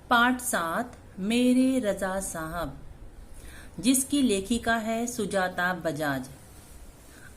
पाठ 7 मेरे रजा साहब, जिसकी लेखिका है सुजाता बजाज।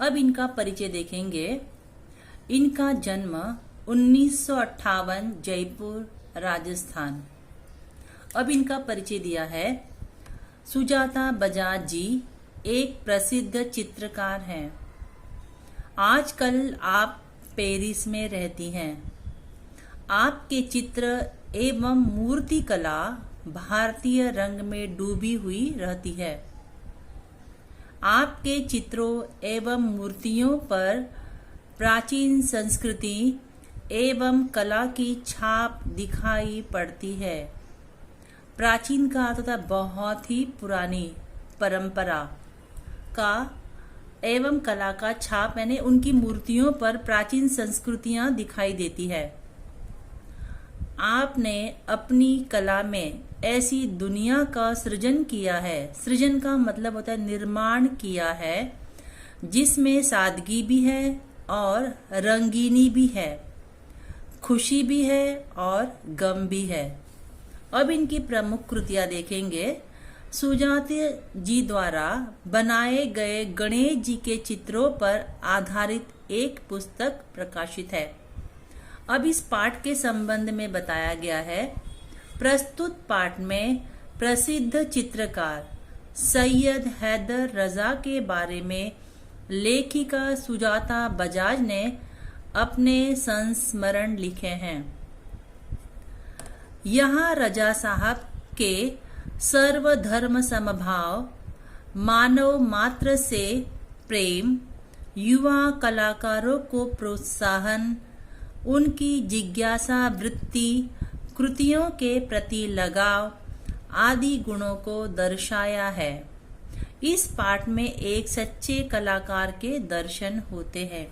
अब इनका परिचय देखेंगे। इनका जन्म 1958 जयपुर राजस्थान। अब इनका परिचय दिया है। सुजाता बजाज जी एक प्रसिद्ध चित्रकार हैं। आजकल आप पेरिस में रहती हैं। आपके चित्र एवं मूर्ति कला भारतीय रंग में डूबी हुई रहती है। आपके चित्रों एवं मूर्तियों पर प्राचीन संस्कृति एवं कला की छाप दिखाई पड़ती है। प्राचीन का अर्थ होता है बहुत ही पुरानी परंपरा का एवं कला का छाप, यानी उनकी मूर्तियों पर प्राचीन संस्कृतियां दिखाई देती है। आपने अपनी कला में ऐसी दुनिया का सृजन किया है। सृजन का मतलब होता है निर्माण किया है, जिसमें सादगी भी है और रंगीनी भी है, खुशी भी है और गम भी है। अब इनकी प्रमुख कृतियां देखेंगे। सुजाता जी द्वारा बनाए गए गणेश जी के चित्रों पर आधारित एक पुस्तक प्रकाशित है। अब इस पाठ के संबंध में बताया गया है। प्रस्तुत पाठ में प्रसिद्ध चित्रकार सैयद हैदर रजा के बारे में लेखिका सुजाता बजाज ने अपने संस्मरण लिखे हैं। यहाँ रजा साहब के सर्वधर्म समभाव, मानव मात्र से प्रेम, युवा कलाकारों को प्रोत्साहन, उनकी जिज्ञासा वृत्ति, कृतियों के प्रति लगाव आदि गुणों को दर्शाया है। इस पाठ में एक सच्चे कलाकार के दर्शन होते हैं।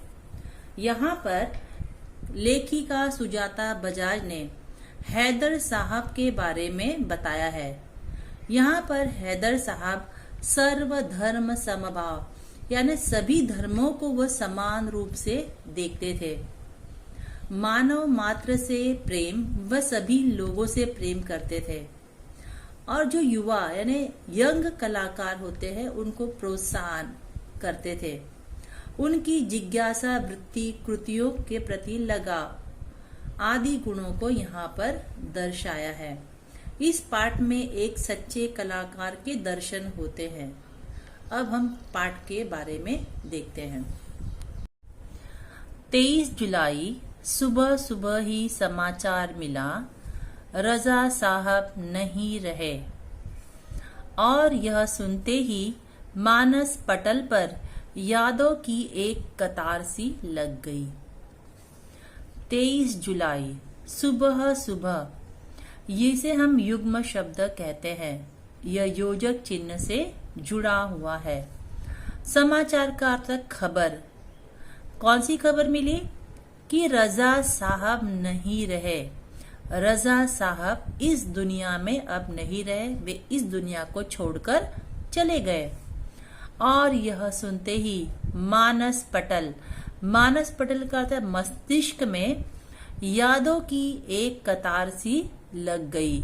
यहाँ पर लेखिका सुजाता बजाज ने हैदर साहब के बारे में बताया है। यहाँ पर हैदर साहब सर्वधर्म समभाव, यानी सभी धर्मों को वह समान रूप से देखते थे। मानव मात्र से प्रेम, वह सभी लोगों से प्रेम करते थे। और जो युवा यानी यंग कलाकार होते हैं, उनको प्रोत्साहन करते थे। उनकी जिज्ञासा वृत्ति, कृतियों के प्रति लगाव आदि गुणों को यहाँ पर दर्शाया है। इस पाठ में एक सच्चे कलाकार के दर्शन होते हैं। अब हम पाठ के बारे में देखते हैं। 23 जुलाई सुबह सुबह ही समाचार मिला, रजा साहब नहीं रहे। और यह सुनते ही मानस पटल पर यादों की एक कतार सी लग गई। 23 जुलाई सुबह सुबह, जिसे हम युग्म शब्द कहते हैं, यह योजक चिन्ह से जुड़ा हुआ है। समाचार का अर्थ खबर। कौन सी खबर मिली? कि रजा साहब नहीं रहे। रजा साहब इस दुनिया में अब नहीं रहे, वे इस दुनिया को छोड़कर चले गए। और यह सुनते ही मानस पटल, मानस पटल का अर्थ है मस्तिष्क में यादों की एक कतार सी लग गई।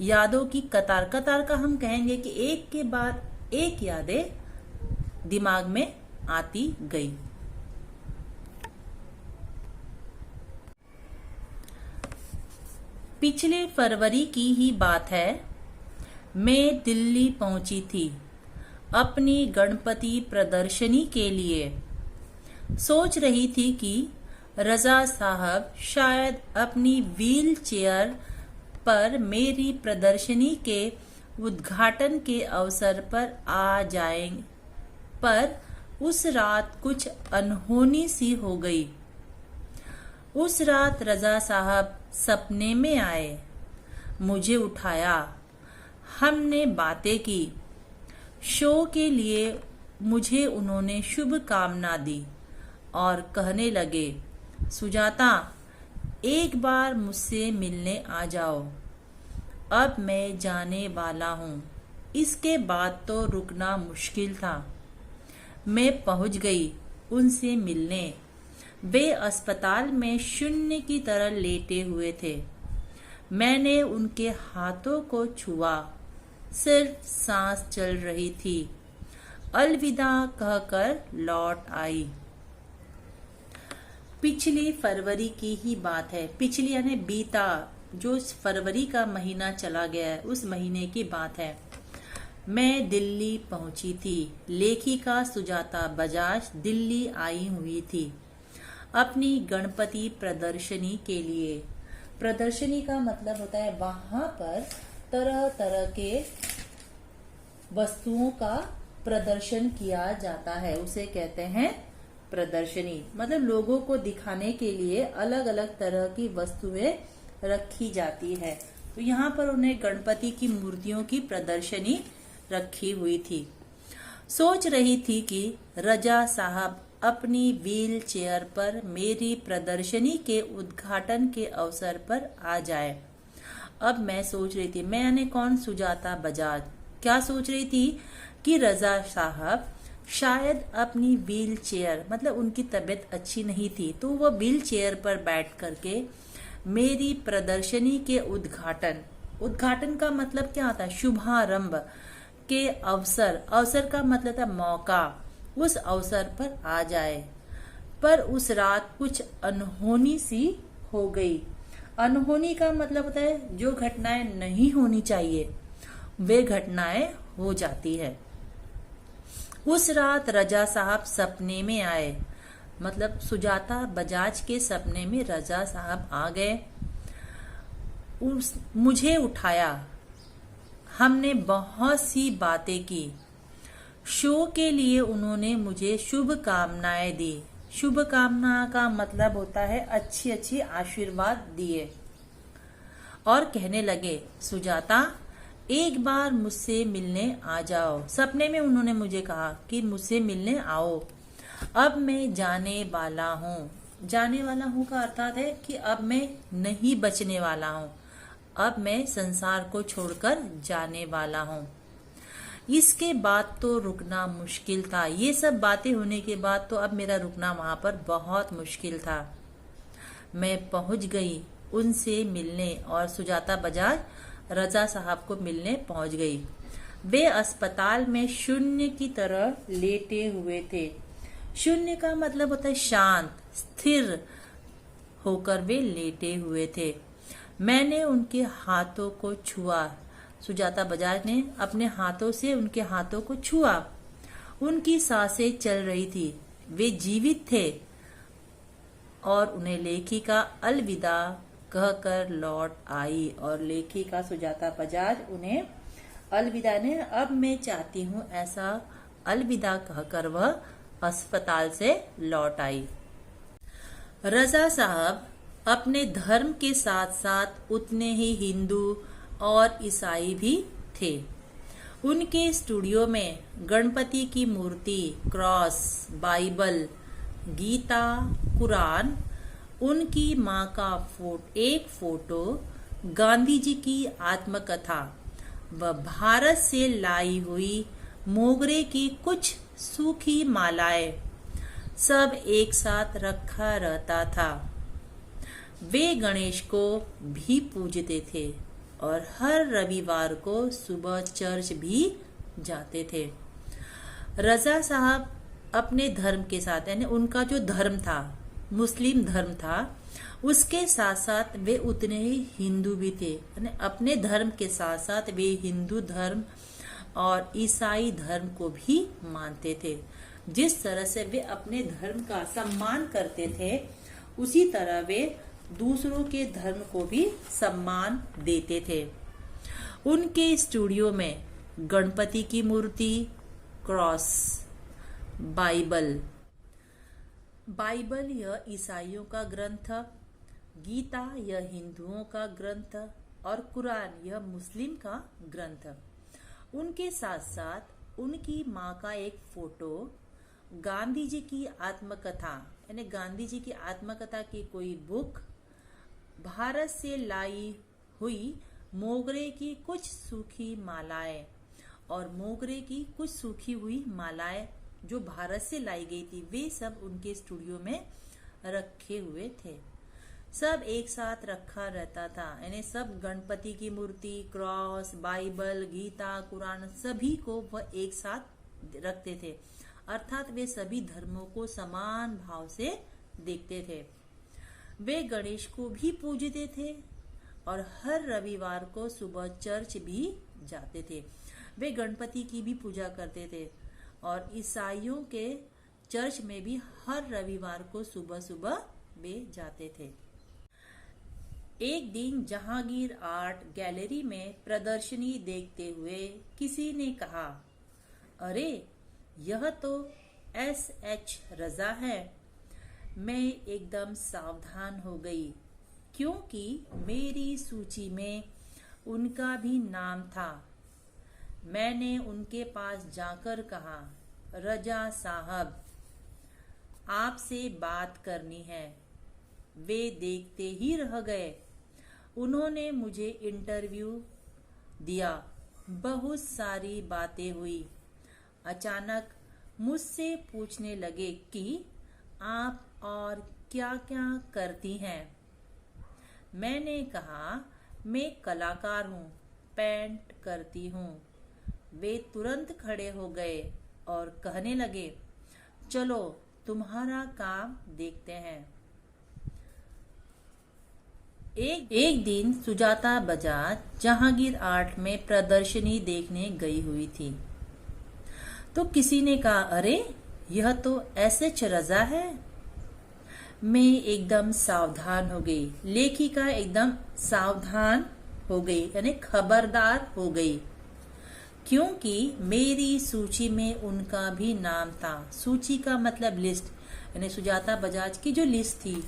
यादों की कतार, कतार का हम कहेंगे कि एक के बाद एक यादें दिमाग में आती गई। पिछले फरवरी की ही बात है। मैं दिल्ली पहुंची थी अपनी गणपति प्रदर्शनी के लिए। सोच रही थी कि रजा साहब शायद अपनी व्हील चेयर पर मेरी प्रदर्शनी के उद्घाटन के अवसर पर आ जाएंगे, पर उस रात कुछ अनहोनी सी हो गई। उस रात रजा साहब सपने में आए, मुझे उठाया, हमने बातें की। शो के लिए मुझे उन्होंने शुभकामना दी और कहने लगे, सुजाता एक बार मुझसे मिलने आ जाओ। अब मैं जाने वाला हूँ। इसके बाद तो रुकना मुश्किल था। मैं पहुंच गई उनसे मिलने। वे अस्पताल में शून्य की तरह लेटे हुए थे। मैंने उनके हाथों को छुआ, सिर्फ सांस चल रही थी। अलविदा कहकर लौट आई। पिछली फरवरी की ही बात है। पिछली यानी बीता, जो फरवरी का महीना चला गया है उस महीने की बात है। मैं दिल्ली पहुंची थी। लेखिका सुजाता बजाज दिल्ली आई हुई थी अपनी गणपति प्रदर्शनी के लिए। प्रदर्शनी का मतलब होता है वहां पर तरह तरह के वस्तुओं का प्रदर्शन किया जाता है, उसे कहते हैं प्रदर्शनी। मतलब लोगों को दिखाने के लिए अलग अलग तरह की वस्तुएं रखी जाती है। तो यहाँ पर उन्हें गणपति की मूर्तियों की प्रदर्शनी रखी हुई थी। सोच रही थी कि रजा साहब अपनी व्हील चेयर पर मेरी प्रदर्शनी के उद्घाटन के अवसर पर आ जाए। अब मैं सोच रही थी, मैं यानी कौन, सुजाता बजाज, क्या सोच रही थी कि रजा साहब शायद अपनी व्हील चेयर, मतलब उनकी तबीयत अच्छी नहीं थी तो वो व्हील चेयर पर बैठ करके मेरी प्रदर्शनी के उद्घाटन का मतलब क्या होता है, शुभारंभ के अवसर का मतलब था मौका, उस अवसर पर आ जाए। पर उस रात कुछ अनहोनी सी हो गई। अनहोनी का मतलब होता है जो घटनाएं नहीं होनी चाहिए वे घटनाएं हो जाती है। उस रात रजा साहब सपने में आए, मतलब सुजाता बजाज के सपने में रजा साहब आ गए। मुझे उठाया, हमने बहुत सी बातें की। शो के लिए उन्होंने मुझे शुभकामनाएं दी। शुभकामना का मतलब होता है अच्छी अच्छी आशीर्वाद दिए और कहने लगे, सुजाता एक बार मुझसे मिलने आ जाओ। सपने में उन्होंने मुझे कहा कि मुझसे मिलने आओ। अब मैं जाने वाला हूँ। जाने वाला हूँ का अर्थात है कि अब मैं नहीं बचने वाला हूँ, अब मैं संसार को छोड़कर जाने वाला हूँ। इसके बाद तो रुकना मुश्किल था। ये सब बातें होने के बाद तो अब मेरा रुकना वहां पर बहुत मुश्किल था। मैं पहुंच गई उनसे मिलने और सुजाता बजाज रजा साहब को मिलने पहुंच गई। वे अस्पताल में शून्य की तरह लेटे हुए थे। शून्य का मतलब होता है शांत, स्थिर होकर वे लेटे हुए थे। मैंने उनके हाथों को छुआ। सुजाता बजाज ने अपने हाथों से उनके हाथों को छुआ। उनकी सांसें चल रही थी, वे जीवित थे और उन्हें लेखिका अलविदा कहकर लौट आई। और लेखिका सुजाता बजाज उन्हें अलविदा ने, अब मैं चाहती हूँ, ऐसा अलविदा कहकर वह अस्पताल से लौट आई। रजा साहब अपने धर्म के साथ साथ उतने ही हिंदू और ईसाई भी थे। उनके स्टूडियो में गणपति की मूर्ति, क्रॉस, बाइबल, गीता, कुरान, उनकी माँ का एक फोटो, गांधी जी की आत्मकथा व भारत से लाई हुई मोगरे की कुछ सूखी मालाएं सब एक साथ रखा रहता था। वे गणेश को भी पूजते थे और हर रविवार को सुबह चर्च भी जाते थे। रजा साहब अपने धर्म के साथ, यानी उनका जो धर्म था, मुस्लिम धर्म था, उसके साथ साथ वे उतने ही हिंदू भी थे। यानी अपने धर्म के साथ साथ वे हिंदू धर्म और ईसाई धर्म को भी मानते थे। जिस तरह से वे अपने धर्म का सम्मान करते थे उसी तरह वे दूसरों के धर्म को भी सम्मान देते थे। उनके स्टूडियो में गणपति की मूर्ति, क्रॉस, बाइबल यह ईसाइयों का ग्रंथ, गीता यह हिंदुओं का ग्रंथ और कुरान यह मुस्लिम का ग्रंथ। उनके साथ साथ उनकी माँ का एक फोटो, गांधी जी की आत्मकथा, यानी गांधी जी की आत्मकथा की कोई बुक, भारत से लाई हुई मोगरे की कुछ सूखी मालाएं, और मोगरे की कुछ सूखी हुई मालाएं जो भारत से लाई गई थी वे सब उनके स्टूडियो में रखे हुए थे। सब एक साथ रखा रहता था, यानी सब गणपति की मूर्ति, क्रॉस, बाइबल, गीता, कुरान सभी को वह एक साथ रखते थे। अर्थात वे सभी धर्मों को समान भाव से देखते थे। वे गणेश को भी पूजते थे और हर रविवार को सुबह चर्च भी जाते थे। वे गणपति की भी पूजा करते थे और ईसाइयों के चर्च में भी हर रविवार को सुबह सुबह वे जाते थे। एक दिन जहांगीर आर्ट गैलरी में प्रदर्शनी देखते हुए किसी ने कहा, अरे यह तो एस.एच. रजा है। मैं एकदम सावधान हो गई क्योंकि मेरी सूची में उनका भी नाम था। मैंने उनके पास जाकर कहा, रजा साहब, आपसे बात करनी है। वे देखते ही रह गए। उन्होंने मुझे इंटरव्यू दिया। बहुत सारी बातें हुई। अचानक मुझसे पूछने लगे कि आप और क्या क्या करती हैं। मैंने कहा, मैं कलाकार हूँ, पेंट करती हूँ। वे तुरंत खड़े हो गए और कहने लगे, चलो तुम्हारा काम देखते हैं। एक दिन सुजाता बजाज जहांगीर आर्ट में प्रदर्शनी देखने गई हुई थी। तो किसी ने कहा, अरे यह तो एस.एच. रजा है। मैं एकदम सावधान हो गई। लेखिका एकदम सावधान हो गई, यानी खबरदार हो गई, क्योंकि मेरी सूची में उनका भी नाम था। सूची का मतलब लिस्ट, यानी सुजाता बजाज की जो लिस्ट थी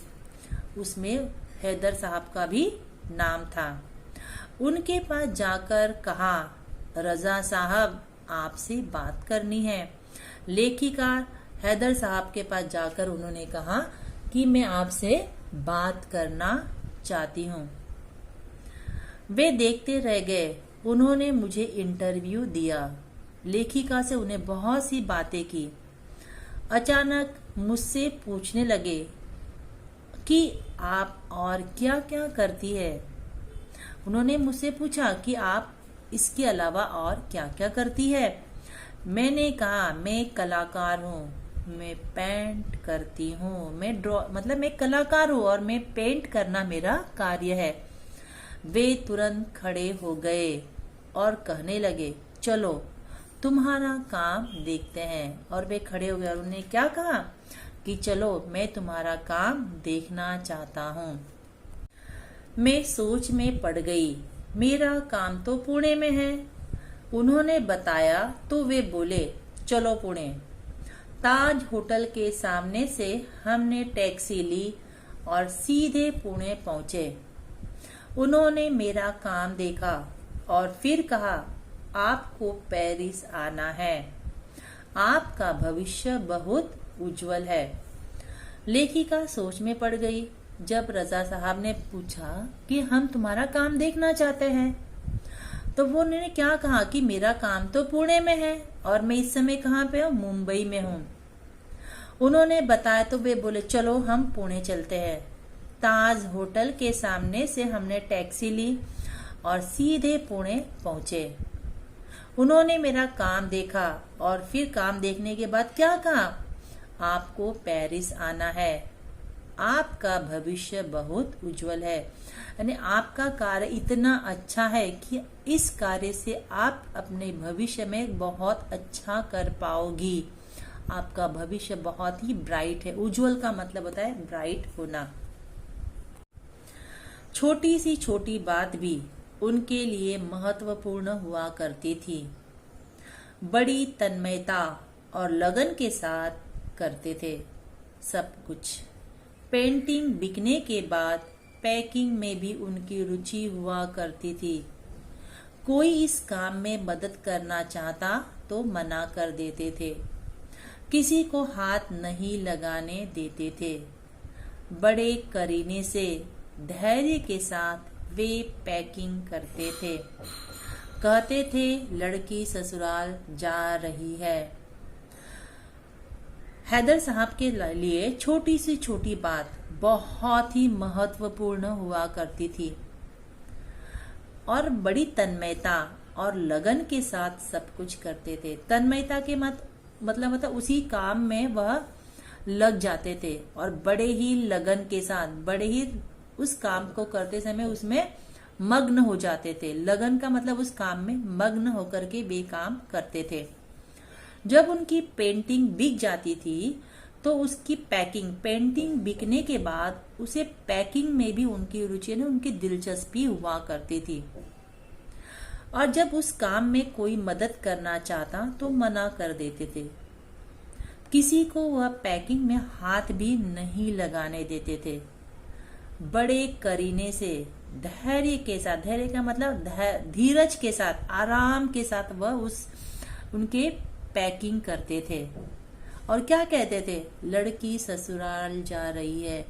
उसमें हैदर साहब का भी नाम था। उनके पास जाकर कहा, रजा साहब, आपसे बात करनी है। लेखिका हैदर साहब के पास जाकर उन्होंने कहा कि मैं आपसे बात करना चाहती हूँ। वे देखते रह गए। उन्होंने मुझे इंटरव्यू दिया। लेखिका से उन्हें बहुत सी बातें की। अचानक मुझसे पूछने लगे कि आप और क्या क्या करती है। उन्होंने मुझसे पूछा कि आप इसके अलावा और क्या क्या करती है। मैंने कहा, मैं कलाकार हूँ, मैं पेंट करती हूँ। मैं कलाकार हूँ और मैं पेंट करना मेरा कार्य है। वे तुरंत खड़े हो गए और कहने लगे, चलो तुम्हारा काम देखते हैं। और वे खड़े हो गए और उन्होंने क्या कहा कि चलो मैं तुम्हारा काम देखना चाहता हूँ। मैं सोच में पड़ गई। मेरा काम तो पुणे में है। उन्होंने बताया तो वे बोले, चलो पुणे। ताज होटल के सामने से हमने टैक्सी ली और सीधे पुणे पहुंचे। उन्होंने मेरा काम देखा और फिर कहा, आपको पेरिस आना है। आपका भविष्य बहुत उज्जवल है। लेखिका सोच में पड़ गई। जब रजा साहब ने पूछा कि हम तुम्हारा काम देखना चाहते हैं, तो वो उन्होंने क्या कहा कि मेरा काम तो पुणे में है और मैं इस समय कहाँ पे हूँ, मुंबई में हूँ। उन्होंने बताया तो वे बोले, चलो हम पुणे चलते हैं। ताज होटल के सामने से हमने टैक्सी ली और सीधे पुणे पहुंचे। उन्होंने मेरा काम देखा और फिर काम देखने के बाद क्या कहा, आपको पेरिस आना है। आपका भविष्य बहुत उज्जवल है, यानी आपका कार्य इतना अच्छा है कि इस कार्य से आप अपने भविष्य में बहुत अच्छा कर पाओगी। आपका भविष्य बहुत ही ब्राइट है। उज्जवल का मतलब होता है ब्राइट होना। छोटी सी छोटी बात भी उनके लिए महत्वपूर्ण हुआ करती थी। बड़ी तन्मयता और लगन के साथ करते थे सब कुछ। पेंटिंग बिकने के बाद पैकिंग में भी उनकी रुचि हुआ करती थी। कोई इस काम में मदद करना चाहता तो मना कर देते थे। किसी को हाथ नहीं लगाने देते थे। बड़े करीने से धैर्य के साथ वे पैकिंग करते थे। कहते थे, लड़की ससुराल जा रही है। हैदर साहब के लिए छोटी से छोटी बात बहुत ही महत्वपूर्ण हुआ करती थी और बड़ी तन्मयता और लगन के साथ सब कुछ करते थे। तन्मयता के मतलब उसी काम में वह लग जाते थे और बड़े ही लगन के साथ बड़े ही उस काम को करते समय उसमें मग्न हो जाते थे। लगन का मतलब उस काम में मग्न होकर के बेकाम करते थे। जब उनकी पेंटिंग बिक जाती थी तो उसकी पेंटिंग बिकने के बाद उसे पैकिंग में भी उनकी रुचि ने उनकी दिलचस्पी हुआ करती थी और जब उस काम में कोई मदद करना चाहता तो मना कर देते थे। किसी को वह पैकिंग में हाथ भी नहीं लगाने देते थे। बड़े करीने से धैर्य के साथ, धैर्य का मतलब धीरज के साथ, आराम के साथ वह उनके पैकिंग करते थे। और क्या कहते थे, लड़की ससुराल जा रही है,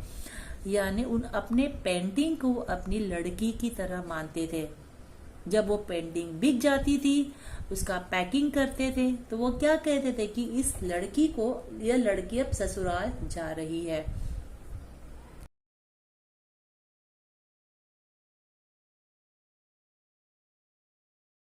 यानी अपने पेंटिंग को अपनी लड़की की तरह मानते थे। जब वो पेंटिंग बिक जाती थी, उसका पैकिंग करते थे तो वो क्या कहते थे कि इस लड़की को, यह लड़की अब ससुराल जा रही है।